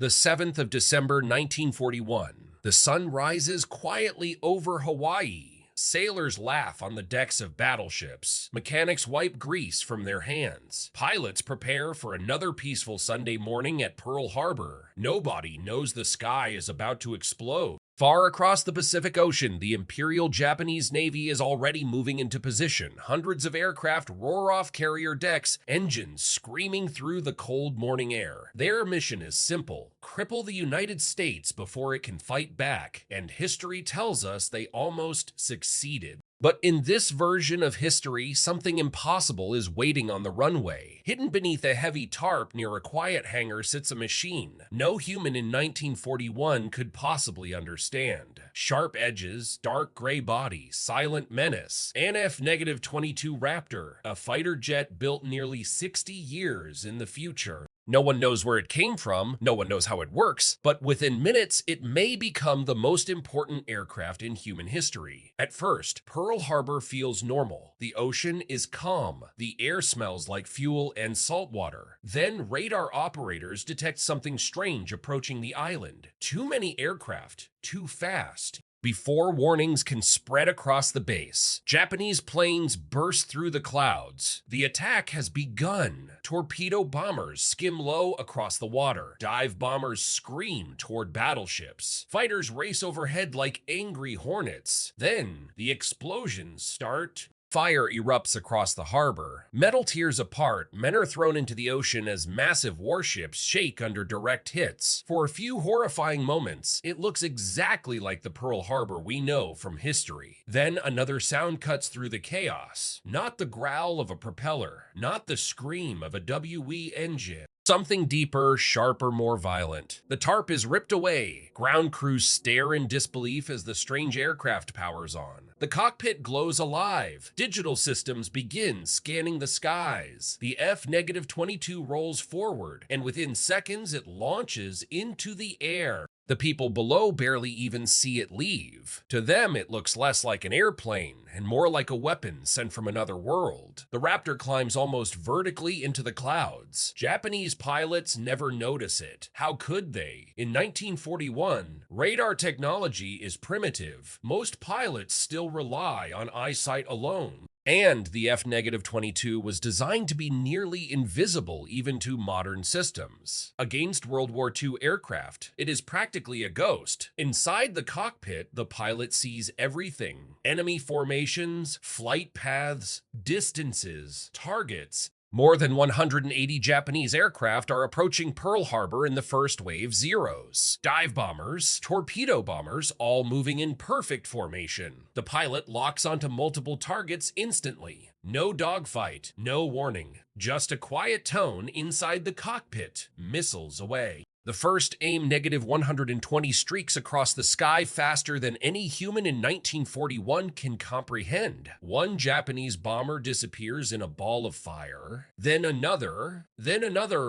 The 7th of December 1941. The sun rises quietly over Hawaii. Sailors laugh on the decks of battleships. Mechanics wipe grease from their hands. Pilots prepare for another peaceful Sunday morning at Pearl Harbor. Nobody knows the sky is about to explode. Far across the Pacific Ocean, the Imperial Japanese Navy is already moving into position. Hundreds of aircraft roar off carrier decks, engines screaming through the cold morning air. Their mission is simple: cripple the United States before it can fight back, and history tells us they almost succeeded. But in this version of history, something impossible is waiting on the runway. Hidden beneath a heavy tarp near a quiet hangar sits a machine no human in 1941 could possibly understand. Sharp edges, dark gray body, silent menace. An F-22 Raptor, a fighter jet built nearly 60 years in the future. No one knows where it came from, no one knows how it works, but within minutes, it may become the most important aircraft in human history. At first, Pearl Harbor feels normal. The ocean is calm. The air smells like fuel and salt water. Then radar operators detect something strange approaching the island. Too many aircraft, too fast. Before warnings can spread across the base, Japanese planes burst through the clouds. The attack has begun. Torpedo bombers skim low across the water. Dive bombers scream toward battleships. Fighters race overhead like angry hornets. Then the explosions start. Fire erupts across the harbor. Metal tears apart, men are thrown into the ocean as massive warships shake under direct hits. For a few horrifying moments, it looks exactly like the Pearl Harbor we know from history. Then another sound cuts through the chaos. Not the growl of a propeller, not the scream of a WWII engine. Something deeper, sharper, more violent. The tarp is ripped away. Ground crews stare in disbelief as the strange aircraft powers on. The cockpit glows alive. Digital systems begin scanning the skies. The F-22 rolls forward, and within seconds it launches into the air. The people below barely even see it leave. To them, it looks less like an airplane and more like a weapon sent from another world. The Raptor climbs almost vertically into the clouds. Japanese pilots never notice it. How could they? In 1941, radar technology is primitive. Most pilots still rely on eyesight alone. And the F-22 was designed to be nearly invisible even to modern systems. Against World War II aircraft, it is practically a ghost. Inside the cockpit, the pilot sees everything: enemy formations, flight paths, distances, targets. More than 180 Japanese aircraft are approaching Pearl Harbor in the first wave Zeros. Dive bombers, torpedo bombers, all moving in perfect formation. The pilot locks onto multiple targets instantly. No dogfight, no warning, just a quiet tone inside the cockpit. Missiles away. The first aim -120 streaks across the sky faster than any human in 1941 can comprehend. One Japanese bomber disappears in a ball of fire, then another.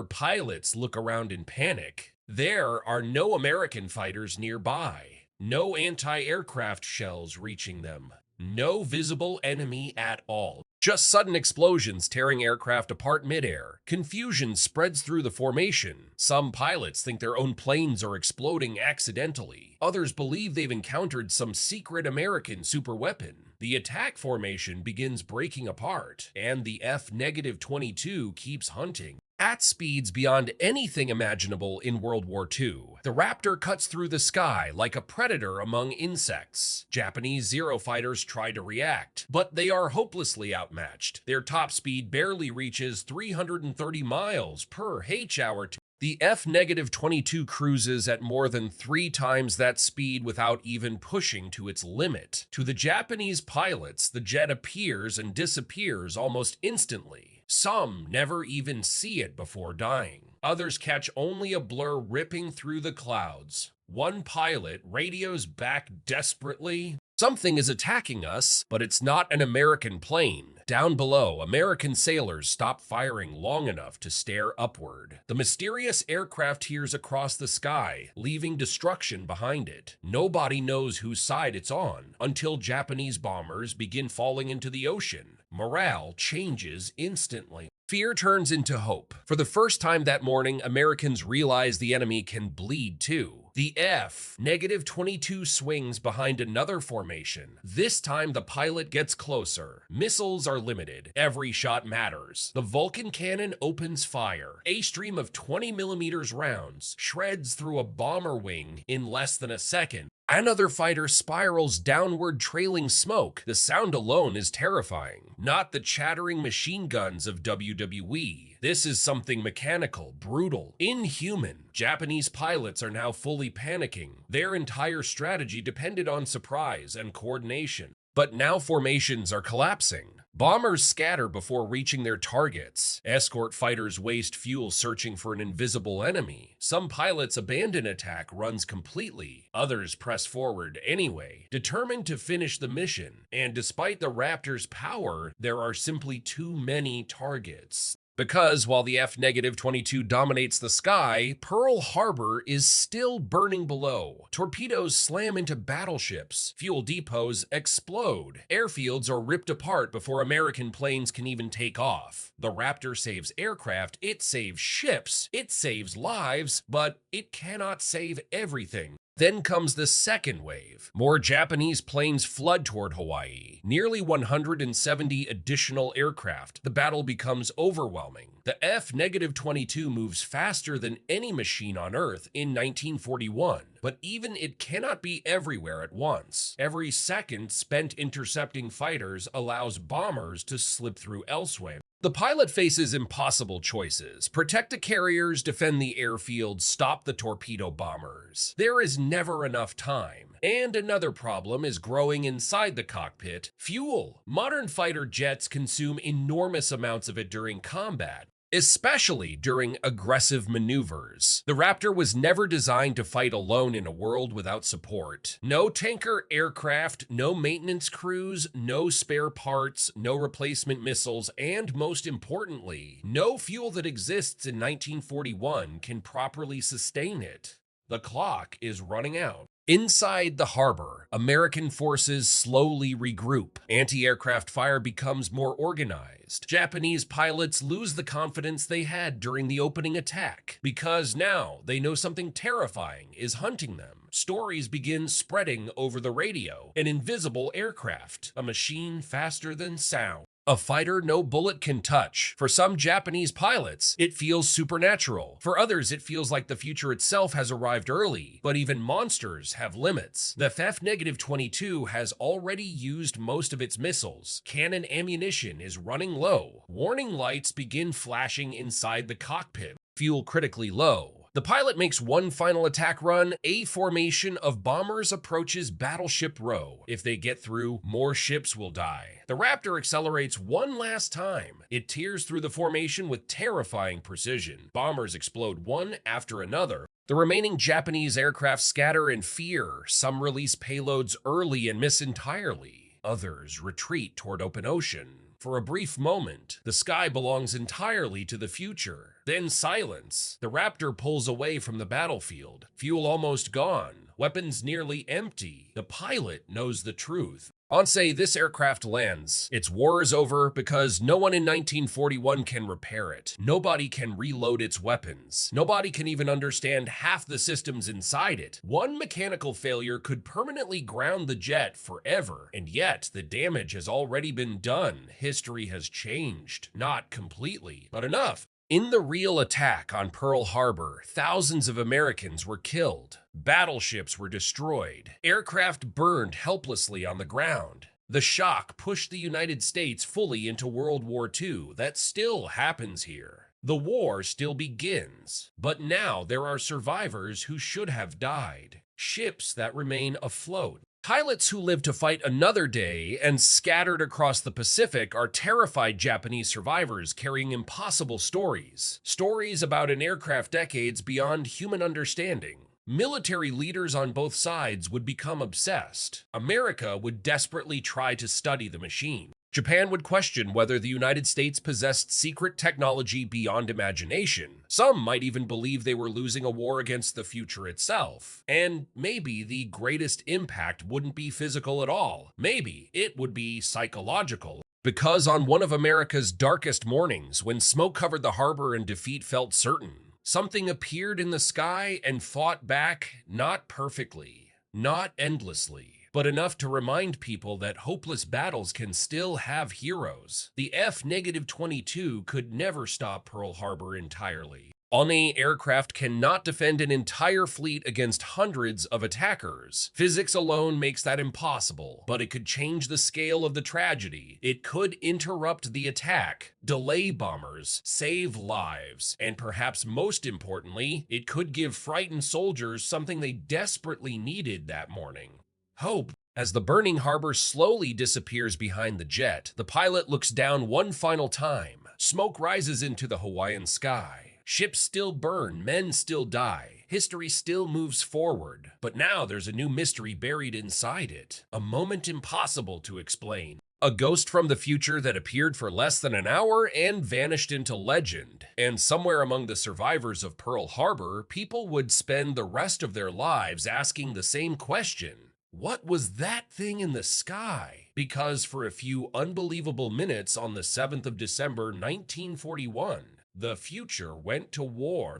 Pilots look around in panic. There are no American fighters nearby, no anti-aircraft shells reaching them, no visible enemy at all. Just sudden explosions tearing aircraft apart midair. Confusion spreads through the formation. Some pilots think their own planes are exploding accidentally. Others believe they've encountered some secret American superweapon. The attack formation begins breaking apart, and the F-22 keeps hunting. At speeds beyond anything imaginable in World War II, the Raptor cuts through the sky like a predator among insects. Japanese Zero fighters try to react, but they are hopelessly outmatched. Their top speed barely reaches 330 miles per H-hour. The F-22 cruises at more than 3 times that speed without even pushing to its limit. To the Japanese pilots, the jet appears and disappears almost instantly. Some never even see it before dying. Others catch only a blur ripping through the clouds. One pilot radios back desperately, "Something is attacking us, but it's not an American plane." Down below, American sailors stop firing long enough to stare upward. The mysterious aircraft tears across the sky, leaving destruction behind it. Nobody knows whose side it's on until Japanese bombers begin falling into the ocean. Morale changes instantly. Fear turns into hope. For the first time that morning, Americans realize the enemy can bleed too. The F-22 swings behind another formation. This time the pilot gets closer. Missiles are limited. Every shot matters. The Vulcan cannon opens fire. A stream of 20mm rounds shreds through a bomber wing in less than a second. Another fighter spirals downward, trailing smoke. The sound alone is terrifying, not the chattering machine guns of WWII. This is something mechanical, brutal, inhuman. Japanese pilots are now fully panicking. Their entire strategy depended on surprise and coordination. But now formations are collapsing. Bombers scatter before reaching their targets. Escort fighters waste fuel searching for an invisible enemy. Some pilots abandon attack runs completely. Others press forward anyway, determined to finish the mission. And despite the Raptor's power, there are simply too many targets. Because while the F-22 dominates the sky, Pearl Harbor is still burning below. Torpedoes slam into battleships. Fuel depots explode. Airfields are ripped apart before American planes can even take off. The Raptor saves aircraft, it saves ships, it saves lives, but it cannot save everything. Then comes the second wave. More Japanese planes flood toward Hawaii. Nearly 170 additional aircraft. The battle becomes overwhelming. The F-22 moves faster than any machine on Earth in 1941, but even it cannot be everywhere at once. Every second spent intercepting fighters allows bombers to slip through elsewhere. The pilot faces impossible choices. Protect the carriers, defend the airfield, stop the torpedo bombers. There is never enough time. And another problem is growing inside the cockpit: fuel. Modern fighter jets consume enormous amounts of it during combat, especially during aggressive maneuvers. The Raptor was never designed to fight alone in a world without support. No tanker aircraft, no maintenance crews, no spare parts, no replacement missiles, and most importantly, no fuel that exists in 1941 can properly sustain it. The clock is running out. Inside the harbor, American forces slowly regroup. Anti-aircraft fire becomes more organized. Japanese pilots lose the confidence they had during the opening attack, because now they know something terrifying is hunting them. Stories begin spreading over the radio. An invisible aircraft, a machine faster than sound. A fighter no bullet can touch. For some Japanese pilots, it feels supernatural. For others, it feels like the future itself has arrived early. But even monsters have limits. The F-22 has already used most of its missiles. Cannon ammunition is running low. Warning lights begin flashing inside the cockpit. Fuel critically low. The pilot makes one final attack run. A formation of bombers approaches Battleship Row. If they get through, more ships will die. The Raptor accelerates one last time. It tears through the formation with terrifying precision. Bombers explode one after another. The remaining Japanese aircraft scatter in fear. Some release payloads early and miss entirely. Others retreat toward open ocean. For a brief moment, the sky belongs entirely to the future. Then silence. The Raptor pulls away from the battlefield. Fuel almost gone. Weapons nearly empty. The pilot knows the truth. On say this aircraft lands. Its war is over because no one in 1941 can repair it. Nobody can reload its weapons. Nobody can even understand half the systems inside it. One mechanical failure could permanently ground the jet forever. And yet, the damage has already been done. History has changed. Not completely, but enough. In the real attack on Pearl Harbor, thousands of Americans were killed. Battleships were destroyed. Aircraft burned helplessly on the ground. The shock pushed the United States fully into World War II. That still happens here. The war still begins. But now there are survivors who should have died. Ships that remain afloat. Pilots who live to fight another day and scattered across the Pacific are terrified Japanese survivors carrying impossible stories. Stories about an aircraft decades beyond human understanding. Military leaders on both sides would become obsessed. America would desperately try to study the machine. Japan would question whether the United States possessed secret technology beyond imagination. Some might even believe they were losing a war against the future itself. And maybe the greatest impact wouldn't be physical at all. Maybe it would be psychological. Because on one of America's darkest mornings, when smoke covered the harbor and defeat felt certain, something appeared in the sky and fought back, not perfectly, not endlessly, but enough to remind people that hopeless battles can still have heroes. The F-22 could never stop Pearl Harbor entirely. Any aircraft cannot defend an entire fleet against hundreds of attackers. Physics alone makes that impossible, but it could change the scale of the tragedy. It could interrupt the attack, delay bombers, save lives, and perhaps most importantly, it could give frightened soldiers something they desperately needed that morning: hope. As the burning harbor slowly disappears behind the jet, the pilot looks down one final time. Smoke rises into the Hawaiian sky. Ships still burn, men still die, history still moves forward. But now there's a new mystery buried inside it, a moment impossible to explain. A ghost from the future that appeared for less than an hour and vanished into legend. And somewhere among the survivors of Pearl Harbor, people would spend the rest of their lives asking the same question: what was that thing in the sky? Because for a few unbelievable minutes on the 7th of December, 1941, the future went to war.